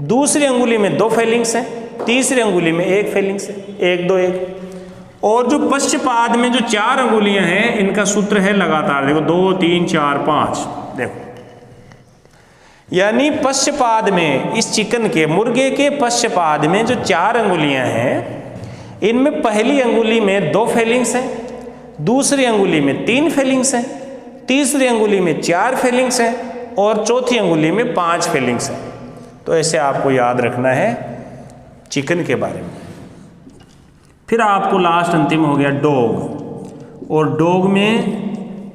दूसरी अंगुली में 2 फेलिंग्स हैं, तीसरी अंगुली में 1 फेलिंग्स है, 1 2 1। और जो पश्चपाद में जो 4 अंगुलियां हैं इनका सूत्र है लगातार, देखो 2 3 4 5। देखो, यानी पश्चपाद में, इस चिकन के, मुर्गे के पश्चपाद में जो 4 अंगुलियां हैं इनमें पहली अंगुली में 2 फेलिंग्स हैं, दूसरी अंगुली में 3 फेलिंग्स हैं, तीसरी अंगुली में 4 फेलिंग्स हैं और चौथी अंगुली में 5 फेलिंग्स हैं। तो ऐसे आपको याद रखना है चिकन के बारे में। फिर आपको लास्ट अंतिम हो गया डॉग। और डॉग में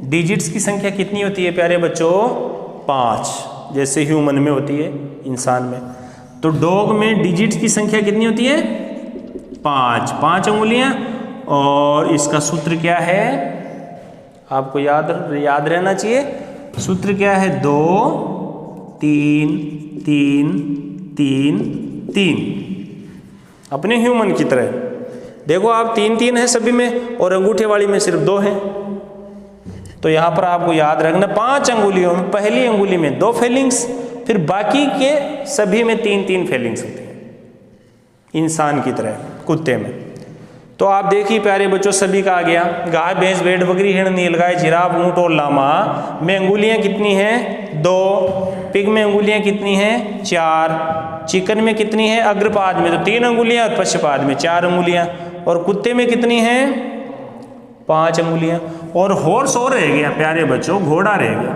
डिजिट्स की संख्या कितनी होती है प्यारे बच्चों? 5, जैसे ह्यूमन में होती है, इंसान में। तो डॉग में डिजिट्स की संख्या कितनी होती है? 5 अंगुलियां। और इसका सूत्र क्या है आपको याद रहना चाहिए। सूत्र क्या है? 2 3 3 3 3। अपने ह्यूमन की तरह देखो आप 3 3 है सभी में और अंगूठे वाली में सिर्फ 2 हैं। तो यहाँ पर आपको याद रखना 5 अंगुलियों में पहली अंगुली में 2 फेलिंग्स, फिर बाकी के सभी में 3 3 फेलिंग्स होती हैं, इंसान की तरह, कुत्ते में। तो आप देखिए प्यारे बच्चों, सभी का आ गया। गाय, भैंस, भेड़, बकरी, हिरण, नीलगाय, जिराफ, ऊंट और लामा में अंगुलियां कितनी हैं? 2। पिग में अंगुलियां कितनी हैं? 4। चिकन में कितनी है? अग्रपाद में तो 3 अंगुलियां और पश्चपाद में 4 अंगुलियां। और कुत्ते में कितनी हैं? 5 अंगुलियां। और हॉर्स और रह गया प्यारे बच्चों, घोड़ा रह गया।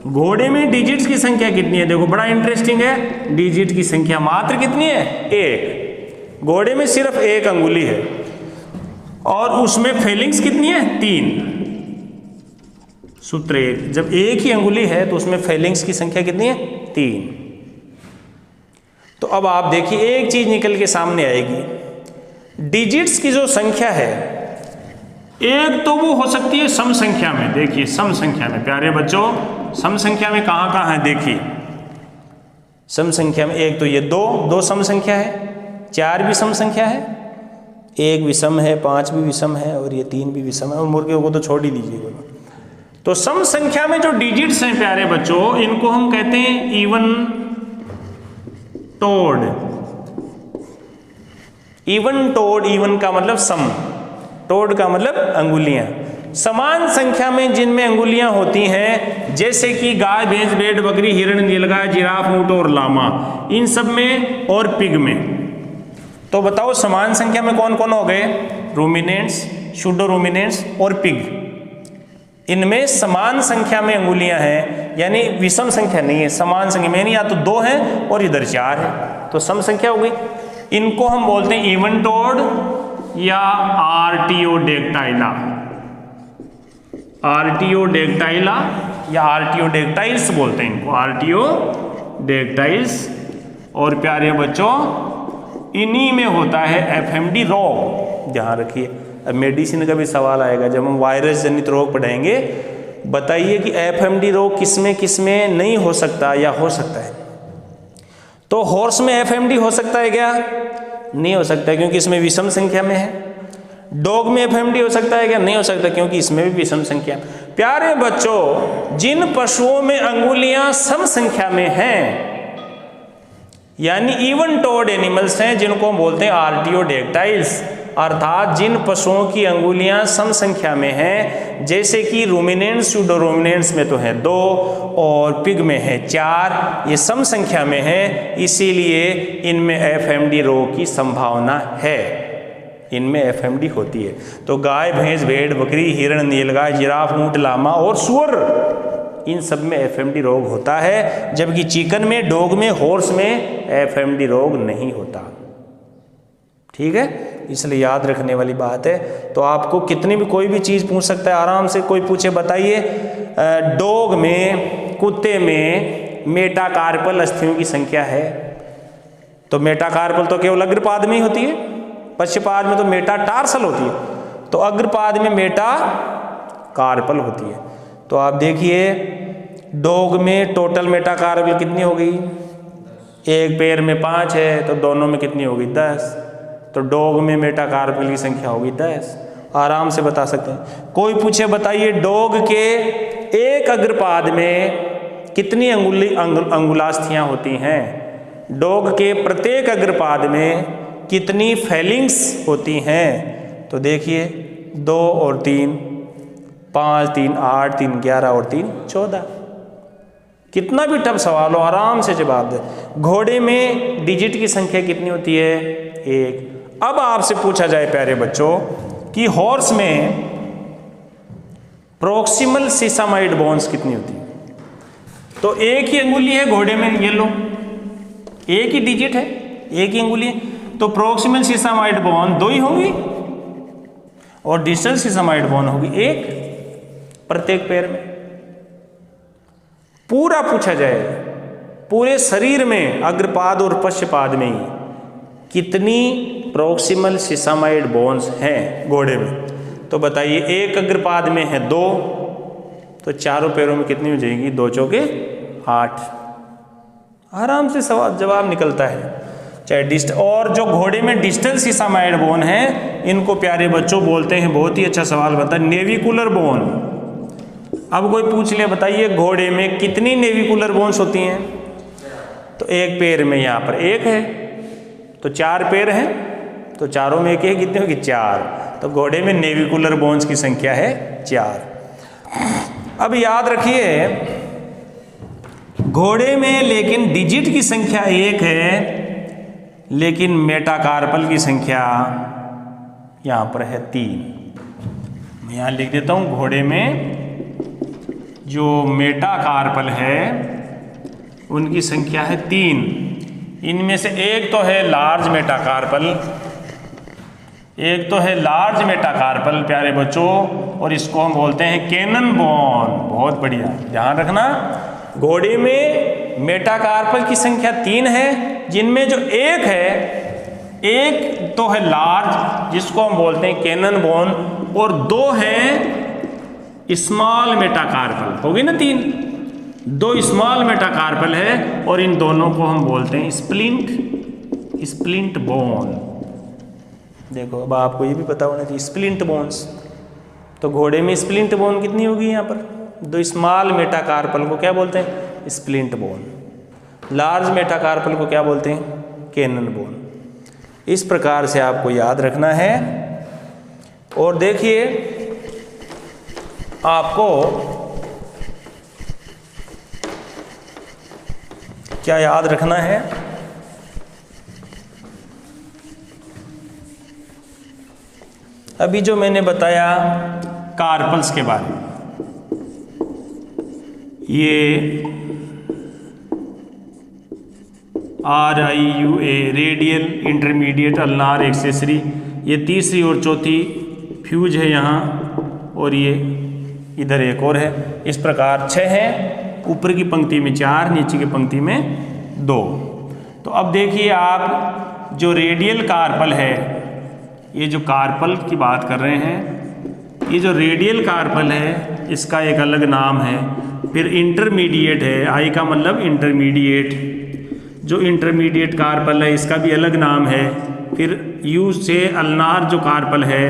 घोड़े में डिजिट्स की संख्या कितनी है? देखो बड़ा इंटरेस्टिंग है, डिजिट की संख्या मात्र कितनी है? 1। घोड़े में सिर्फ 1 अंगुली है और उसमें फेलिंग्स कितनी है? 3। सूत्र 1, जब 1 ही अंगुली है तो उसमें फेलिंग्स की संख्या कितनी है? 3। तो अब आप देखिए एक चीज निकल के सामने आएगी, डिजिट्स की जो संख्या है, एक तो वो हो सकती है सम संख्या में। देखिए सम संख्या में प्यारे बच्चों, सम संख्या में कहां कहां है? देखिए सम संख्या में एक तो ये 2 सम संख्या है, 4 भी सम संख्या है, 1 विषम है, 5 भी विषम है और ये 3 भी विषम है, और मुर्गे को तो छोड़ ही दीजिएगा। तो सम संख्या में जो डिजिट्स हैं प्यारे बच्चों, इनको हम कहते हैं even toed. Even toed, even का मतलब सम, टोड का मतलब अंगुलियां। समान संख्या में जिनमें अंगुलियां होती हैं, जैसे कि गाय, भैंस, भेड़, बकरी, हिरण, नीलगाय, जिराफ, ऊंट और लामा, इन सब में और पिग में। तो बताओ समान संख्या में कौन कौन हो गए? रूमिनेंट्स, शूडो रूमिनेंट्स और पिग। इनमें समान संख्या में अंगुलियां हैं, यानी विषम संख्या नहीं है, समान संख्या में, या तो 2 है और इधर 4 है, तो सम संख्या हो गई। इनको हम बोलते हैं इवन टोड या आर्टियोडेक्टाइला। आर्टियोडेक्टाइला या आर्टियोडेक्टाइल्स बोलते हैं इनको, आर्टियोडेक्टाइल्स। और प्यारे बच्चों इन्हीं में होता है एफएमडी रोग। ध्यान रखिए, अब मेडिसिन का भी सवाल आएगा जब हम वायरस जनित रोग पढ़ाएंगे। बताइए कि एफएमडी रोग किसमें किसमें नहीं हो सकता या हो सकता है? तो हॉर्स में एफएमडी हो सकता है क्या? नहीं हो सकता, क्योंकि इसमें विषम संख्या में है। डॉग में एफएमडी हो सकता है क्या? नहीं हो सकता, क्योंकि इसमें भी विषम संख्या। प्यारे बच्चों, जिन पशुओं में अंगुलियां सम संख्या में हैं, यानी इवन टोड एनिमल्स हैं, जिनको हम बोलते हैं आर्टियोडेक्टाइल्स, अर्थात जिन पशुओं की अंगुलियां सम संख्या में हैं, जैसे कि रूमिनेंट्स, सूडोरूमिनेंट्स में तो है 2 और पिग में है 4, ये सम संख्या में है, इसीलिए इनमें एफएमडी रोग की संभावना है, इनमें एफएमडी होती है। तो गाय, भैंस, भेड़, बकरी, हिरण, नीलगाय, जिराफ, ऊंट, लामा और सूअर, इन सब में एफएमडी रोग होता है, जबकि चिकन में, डॉग में, हॉर्स में एफएमडी रोग नहीं होता। ठीक है, इसलिए याद रखने वाली बात है। तो आपको कितनी भी कोई भी चीज़ पूछ सकता है आराम से, कोई पूछे बताइए डॉग में, कुत्ते में मेटाकार्पल अस्थियों की संख्या है, तो मेटाकार्पल तो केवल अग्रपाद में ही होती है, पश्चपाद में तो मेटाटार्सल होती है, तो अग्रपाद में मेटाकार्पल होती है। तो आप देखिए डॉग में टोटल मेटाकार्पल कितनी हो गई, एक पैर में 5 है तो दोनों में कितनी होगी 10, तो डॉग में मेटाकार्पल की संख्या होगी 10, आराम से बता सकते हैं। कोई पूछे बताइए डॉग के एक अग्रपाद में कितनी अंगुलास्थियां होती हैं, डॉग के प्रत्येक अग्रपाद में कितनी फेलिंग्स होती हैं, तो देखिए 2 और 3, 5, 3, 8, 3, 11 और 3, 14। कितना भी टफ सवाल हो आराम से जवाब दे। घोड़े में डिजिट की संख्या कितनी होती है, 1। अब आपसे पूछा जाए प्यारे बच्चों कि हॉर्स में प्रोक्सिमल सीसामाइड बोन्स कितनी होती है, तो एक ही अंगुली है घोड़े में, ये लो एक ही डिजिट है, एक ही अंगुली है, तो प्रोक्सिमल सीसामाइड बोन 2 ही होगी और डिस्टल सीसामाइड बोन होगी 1 प्रत्येक पैर में। पूरा पूछा जाए पूरे शरीर में अग्रपाद और पश्चपाद में ही कितनी प्रोक्सिमल सीसामाइड बोन्स हैं घोड़े में, तो बताइए एक अग्रपाद में है 2, तो चारों पैरों में कितनी हो जाएगी, 2 चौके 8, आराम से सवाल जवाब निकलता है। चाहे और जो घोड़े में डिस्टल सीसामाइड बोन है, इनको प्यारे बच्चों बोलते हैं, बहुत ही अच्छा सवाल बता, नेविकुलर बोन। अब कोई पूछ ले बताइए घोड़े में कितनी नेविकुलर बोन्स होती हैं, तो एक पैर में यहाँ पर 1 है, तो 4 पैर हैं, तो चारों में 1 है, कितनी होगी 4, तो घोड़े में नेविकुलर बोन्स की संख्या है 4। अब याद रखिए घोड़े में लेकिन डिजिट की संख्या 1 है, लेकिन मेटाकार्पल की संख्या यहाँ पर है 3। मैं यहाँ लिख देता हूँ, घोड़े में जो मेटाकार्पल है उनकी संख्या है 3। इनमें से एक तो है लार्ज मेटाकार्पल, एक तो है लार्ज मेटाकार्पल प्यारे बच्चों, और इसको हम बोलते हैं कैनन बोन। बहुत बढ़िया, ध्यान रखना, घोड़े में मेटाकार्पल की संख्या 3 है, जिनमें जो एक है, एक तो है लार्ज जिसको हम बोलते हैं कैनन बोन, और 2 है स्मॉल मेटाकार्पल, होगी ना 3, 2 स्मॉल मेटाकार्पल है, और इन दोनों को हम बोलते हैं स्प्लिंट बोन। देखो अब आपको ये भी पता होना चाहिए स्प्लिंट बोन्स, तो घोड़े में स्प्लिंट बोन कितनी होगी यहाँ पर, 2 स्मॉल मेटाकार्पल को क्या बोलते हैं, स्प्लिंट बोन। लार्ज मेटाकार्पल को क्या बोलते हैं, कैनन बोन। इस प्रकार से आपको याद रखना है। और देखिए आपको क्या याद रखना है, अभी जो मैंने बताया कार्पल्स के बारे में, ये RIUA radial intermediate ulnar accessory, ये तीसरी और चौथी फ्यूज है यहाँ, और ये इधर एक और है। इस प्रकार 6 हैं, ऊपर की पंक्ति में 4, नीचे की पंक्ति में 2। तो अब देखिए आप जो रेडियल कार्पल है, ये जो कार्पल की बात कर रहे हैं, ये जो रेडियल कार्पल है इसका एक अलग नाम है। फिर इंटरमीडिएट है, आई का मतलब इंटरमीडिएट, जो इंटरमीडिएट कार्पल है इसका भी अलग नाम है। फिर यू से अल्नार जो कार्पल है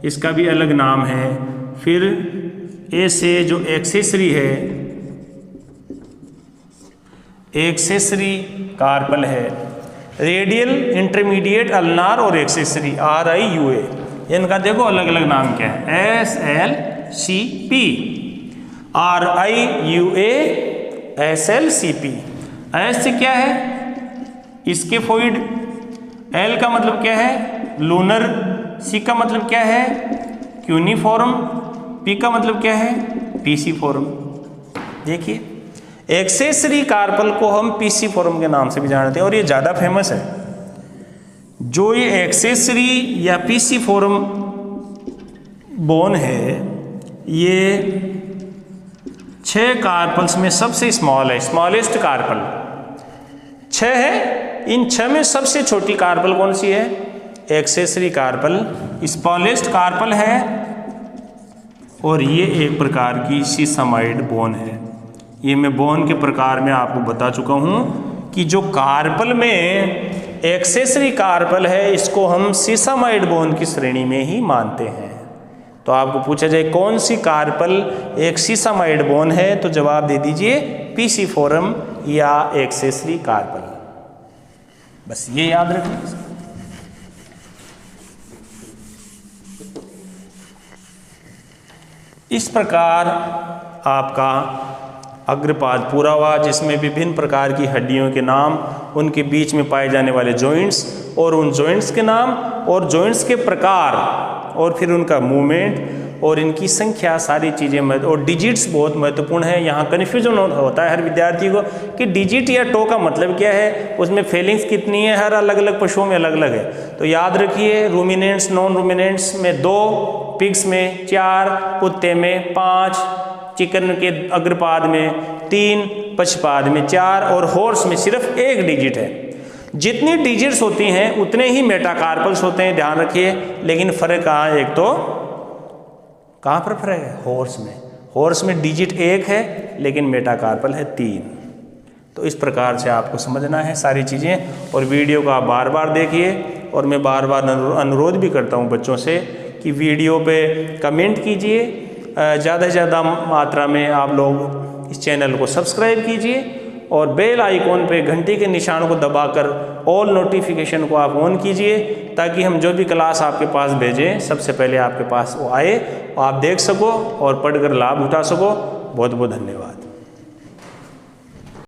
इसका भी अलग नाम है। फिर ए से जो एक्सेसरी है, एक्सेसरी कार्पल है, रेडियल, इंटरमीडिएट, अल्नार और एक्सेसरी RIUA। इनका देखो अलग अलग नाम क्या है, SLCP, RIUA, SLCP। एस से क्या है, स्केफोइड, L का मतलब क्या है, लूनर, C का मतलब क्या है, क्यूनिफॉर्म, P का मतलब क्या है, पीसीफॉर्म। देखिए एक्सेसरी कार्पल को हम पीसीफॉर्म के नाम से भी जानते हैं और ये ज़्यादा फेमस है। जो ये एक्सेसरी या पीसीफॉर्म बोन है, ये 6 कार्पल्स में सबसे स्मॉल है, स्मॉलेस्ट कार्पल 6 है। इन 6 में सबसे छोटी कार्पल कौन सी है, एक्सेसरी कार्पल स्मॉलेस्ट कार्पल है। और ये एक प्रकार की सीसामाइड बोन है। ये मैं बोन के प्रकार में आपको बता चुका हूँ कि जो कार्पल में एक्सेसरी कार्पल है, इसको हम सीसामाइड बोन की श्रेणी में ही मानते हैं। तो आपको पूछा जाए कौन सी कार्पल एक सीसामाइड बोन है, तो जवाब दे दीजिए पीसीफॉर्म या एक्सेसरी कार्पल। बस ये याद रखिए। इस प्रकार आपका अग्रपाद पूरा हुआ, जिसमें विभिन्न प्रकार की हड्डियों के नाम, उनके बीच में पाए जाने वाले जॉइंट्स और उन जॉइंट्स के नाम और जॉइंट्स के प्रकार और फिर उनका मूवमेंट और इनकी संख्या, सारी चीज़ें और डिजिट्स बहुत महत्वपूर्ण है। यहाँ कन्फ्यूजन होता है हर विद्यार्थी को कि डिजिट या टो का मतलब क्या है, उसमें फेलिंग्स कितनी है, हर अलग अलग पशुओं में अलग अलग है। तो याद रखिए रूमिनेंट्स, नॉन रूमिनेंट्स में 2, पिग्स में 4, कुत्ते में 5, चिकन के अग्रपाद में 3, पक्षपाद में 4 और हॉर्स में सिर्फ 1 डिजिट है। जितनी डिजिट्स होती हैं उतने ही मेटाकार्पल्स होते हैं, ध्यान रखिए। लेकिन फर्क कहाँ है, एक तो कहाँ पर फर्क है, हॉर्स में। हॉर्स में डिजिट 1 है लेकिन मेटाकार्पल है 3। तो इस प्रकार से आपको समझना है सारी चीज़ें। और वीडियो को आप बार बार देखिए। और मैं बार बार अनुरोध भी करता हूँ बच्चों से कि वीडियो पे कमेंट कीजिए, ज़्यादा से ज़्यादा मात्रा में आप लोग इस चैनल को सब्सक्राइब कीजिए और बेल आइकॉन पे घंटी के निशान को दबाकर ऑल नोटिफिकेशन को आप ऑन कीजिए, ताकि हम जो भी क्लास आपके पास भेजें सबसे पहले आपके पास वो आए, आप देख सको और पढ़कर लाभ उठा सको। बहुत बहुत धन्यवाद।